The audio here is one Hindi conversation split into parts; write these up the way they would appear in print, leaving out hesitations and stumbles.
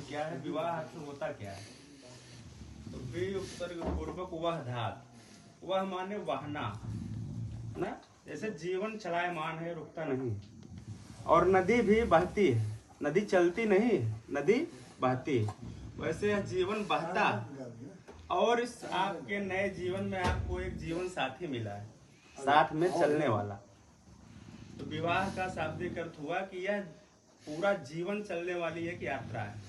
क्या है विवाह आखिर होता क्या है? तो वे उपसर्ग पूर्वक वह धात, वह माने वाहना ना, जैसे जीवन चलायमान है, रुकता नहीं। और नदी भी बहती है, नदी चलती नहीं है, नदी बहती है। वैसे यह जीवन बहता है। और इस आपके नए जीवन में आपको एक जीवन साथी मिला है, साथ में चलने वाला। तो विवाह का शाब्दिक अर्थ हुआ कि यह पूरा जीवन चलने वाली एक यात्रा है।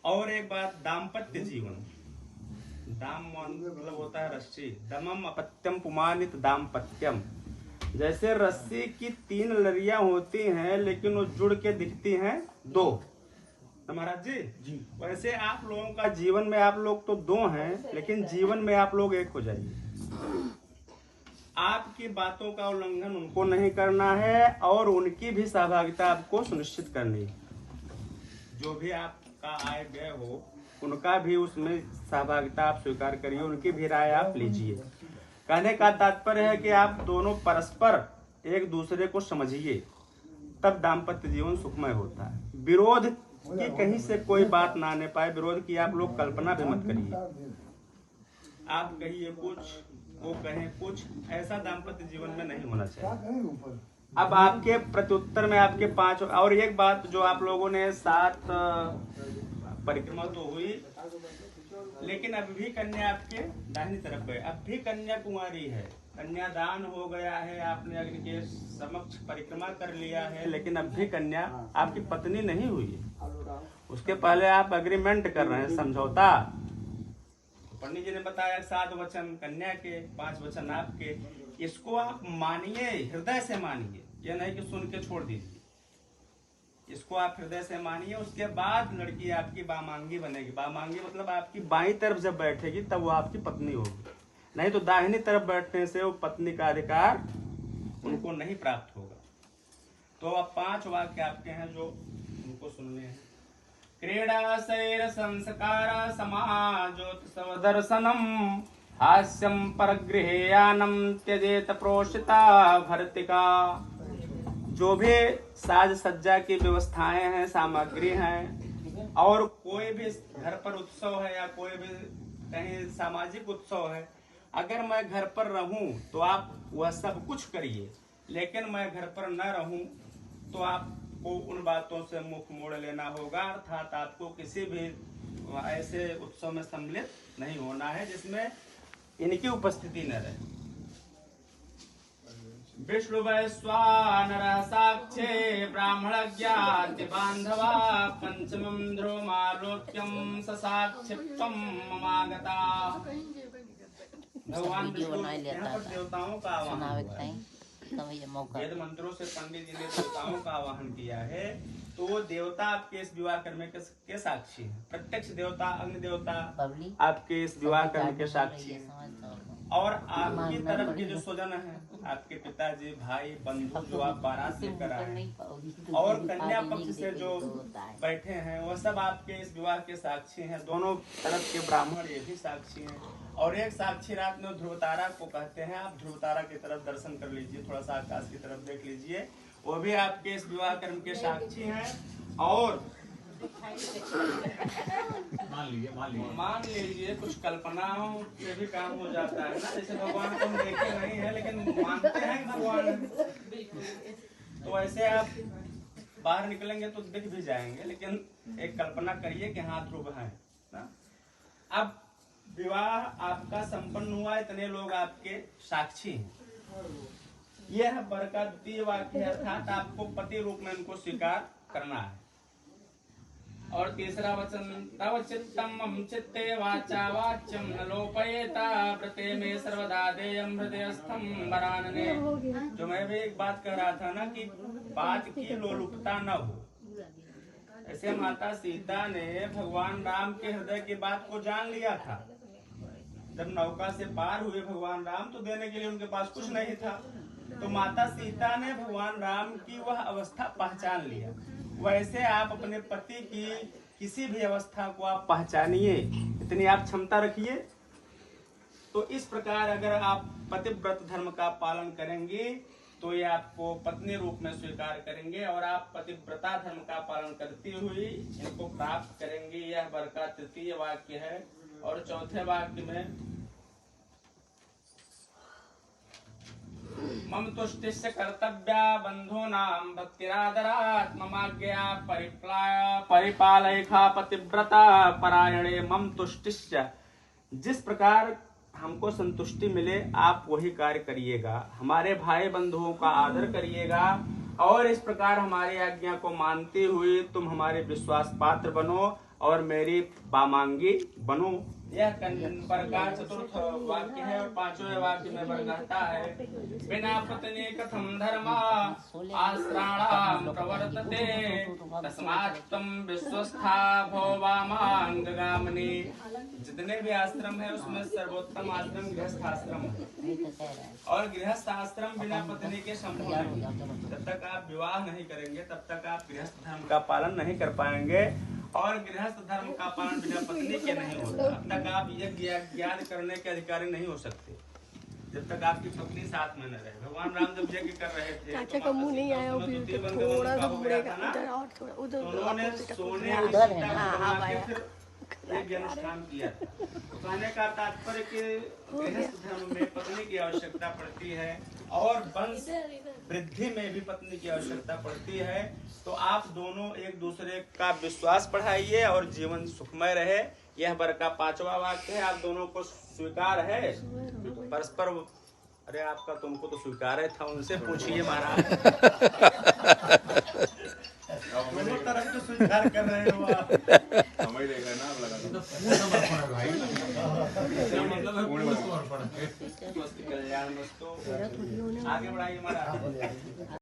और एक बात, दाम्पत्य जीवन, दाम मतलब होता है रस्सी, दमम अपत्यम पुमानित दाम्पत्यम। जैसे रस्सी की 3 लड़ियां होती हैं लेकिन वो जुड़ के दिखती हैं 2, महाराज जी। वैसे आप लोगों का जीवन में आप लोग तो 2 हैं, लेकिन जीवन में आप लोग एक हो जाइए। आपकी बातों का उल्लंघन उनको नहीं करना है और उनकी भी सहभागिता आपको सुनिश्चित करनी है। जो भी आपका आए व्यय हो उनका भी उसमें सहभागिता आप स्वीकार करिए, उनकी भी राय आप लीजिए। कहने का तात्पर्य है कि आप दोनों परस्पर एक दूसरे को समझिए, तब दाम्पत्य जीवन सुखमय होता है। विरोध की कहीं से कोई बात ना आने पाए, विरोध की आप लोग कल्पना भी मत करिए। आप कहिए कुछ, वो कहें कुछ, ऐसा दाम्पत्य जीवन में नहीं होना चाहिए। अब आपके प्रत्युत्तर में आपके 5 और एक बात, जो आप लोगों ने 7 परिक्रमा तो हुई, लेकिन अब भी कन्या आपके दाहिनी तरफ गए, अब भी कन्या कुंवारी है, कन्यादान हो गया है, आपने अग्नि के समक्ष परिक्रमा कर लिया है, लेकिन अब भी कन्या आपकी पत्नी नहीं हुई है। उसके पहले आप एग्रीमेंट कर रहे हैं, समझौता। पंडित जी ने बताया 7 वचन कन्या के, 5 वचन आपके। इसको आप मानिए, हृदय से मानिए, यह नहीं कि सुन के छोड़ दीजिए। इसको आप हृदय से मानिए। उसके बाद लड़की आपकी बामांगी बनेगी। बामांगी मतलब आपकी बाईं तरफ जब बैठेगी तब वो आपकी पत्नी होगी, नहीं तो दाहिनी तरफ बैठने से वो पत्नी का अधिकार उनको नहीं प्राप्त होगा। तो अब 5 वाक्य आपके हैं जो उनको सुनने हैं। क्रीड़ा शैर संस्कार समाजोत्सव दर्शनम हास्यम परगृहेयानम त्यजेत प्रोषिता भर्तिका। जो भी साज सज्जा की व्यवस्थाएं हैं, सामग्री हैं, और कोई भी घर पर उत्सव है या कोई भी कहीं सामाजिक उत्सव है, अगर मैं घर पर रहूं तो आप वह सब कुछ करिए, लेकिन मैं घर पर न रहूं तो आपको उन बातों से मुख मोड़ लेना होगा। अर्थात आपको किसी भी ऐसे उत्सव में सम्मिलित नहीं होना है जिसमें इनकी उपस्थिति न रहे। विष्णु वैश्वानर साक्षे ब्राह्मण ज्ञाति बांधवा पंचमं ध्रुवमालोक्यं ससाक्षित्वं ममागता। भगवान विष्णु यहाँ पर देवताओं का आवाहन हुआ है। वेद मंत्रों से पंडित जी ने देवताओं का आवाहन किया है, तो वो देवता आपके इस विवाह कर्म के साक्षी है। प्रत्यक्ष देवता अग्नि देवता आपके इस विवाह कर्म के साक्षी है। और आपकी तरफ के जो स्वजन है, आपके पिताजी, भाई, बंधु जो आप बारात लेकर आए, और कन्या पक्ष से जो बैठे हैं, वह सब आपके इस विवाह के साक्षी हैं। दोनों तरफ के ब्राह्मण ये भी साक्षी हैं। और एक साक्षी रात में ध्रुवतारा को कहते हैं। आप ध्रुवतारा की तरफ दर्शन कर लीजिए, थोड़ा सा आकाश की तरफ देख लीजिए, वो भी आपके इस विवाह कर्म के साक्षी हैं। और मान लीजिए कुछ कल्पनाओं से भी काम हो जाता है ना, जैसे भगवान को हम देखे नहीं है लेकिन मानते हैं भगवान, तो ऐसे आप बाहर निकलेंगे तो दिख भी जाएंगे, लेकिन एक कल्पना करिए कि हाँ ध्रुव है ना। अब विवाह आपका संपन्न हुआ, इतने लोग आपके साक्षी हैं। यह वर का द्वितीय वाक्य, अर्थात आपको पति रूप में उनको स्वीकार करना है। और तीसरा वचन, तव चित्तम मम चित्ते वाचा वाच्यम न लोपयेता व्रते में सर्वदा देयम हृदयस्थम वरानने। जो मैं भी एक बात कह रहा था ना कि बात की लोलुपता न हो। ऐसे माता सीता ने भगवान राम के हृदय की बात को जान लिया था। जब नौका से पार हुए भगवान राम, तो देने के लिए उनके पास कुछ नहीं था, तो माता सीता ने भगवान राम की वह अवस्था पहचान लिया। वैसे आप अपने पति की किसी भी अवस्था को आप पहचानिए, इतनी आप क्षमता रखिए। तो इस प्रकार अगर आप पतिव्रत धर्म का पालन करेंगे तो ये आपको पत्नी रूप में स्वीकार करेंगे और आप पतिव्रता धर्म का पालन करती हुई इनको प्राप्त करेंगे। यह वर का तृतीय वाक्य है। और चौथे वाक्य में मम तुष्टिस्य कर्तव्या बंधूनां भक्तिरादरात् ममाज्ञया परिपालयिखा पतिव्रता परायणे मम तुष्टिस्य। जिस प्रकार हमको संतुष्टि मिले आप वही कार्य करिएगा, हमारे भाई बंधुओं का आदर करिएगा और इस प्रकार हमारी आज्ञा को मानते हुए तुम हमारे विश्वास पात्र बनो और मेरी बामांगी बनो। यह पर का चतुर्थ वाक्य है। और पांचवें वाक्य में वर कहता है बिना पत्नी कथम धर्मा आश्राणाम प्रवर्तते तस्मात् त्वं विश्वस्था भव वामांगगामिनी। जितने भी आश्रम है उसमें सर्वोत्तम आश्रम गृहस्थ आश्रम है और गृहस्थ आश्रम बिना पत्नी के संभव नहीं। जब तक आप विवाह नहीं करेंगे तब तक आप गृहस्थ धर्म का पालन नहीं कर पाएंगे और गृहस्थ धर्म का पालन बिना पत्नी के नहीं होता। अब तक आप यज्ञ ज्ञान करने के अधिकारी नहीं हो सकते जब तक आपकी पत्नी साथ में न रहे। भगवान राम जब यज्ञ कर रहे थे चाचा का मुंह नहीं आया, थोड़ा सा मुड़ेगा उधर और थोड़ा उधर। उन्होंने सोने उधर है। हाँ फिर यज्ञ अनुष्ठान किया था। तो कहने का तात्पर्य कि गृहस्थ धर्म में पत्नी की आवश्यकता पड़ती है और वंश वृद्धि में भी पत्नी की आवश्यकता पड़ती है। तो आप दोनों एक दूसरे का विश्वास बढ़ाइए और जीवन सुखमय रहे। यह वर का पांचवा वाक्य है। आप दोनों को स्वीकार है परस्पर। अरे आपका तुमको तो स्वीकार था, उनसे पूछिए महाराज। दोनों तरफ से स्वीकार कर रहे हो आप। समय देगा ना आप लगा कल्याण वस्तु आगे बढ़ाइए महाराज।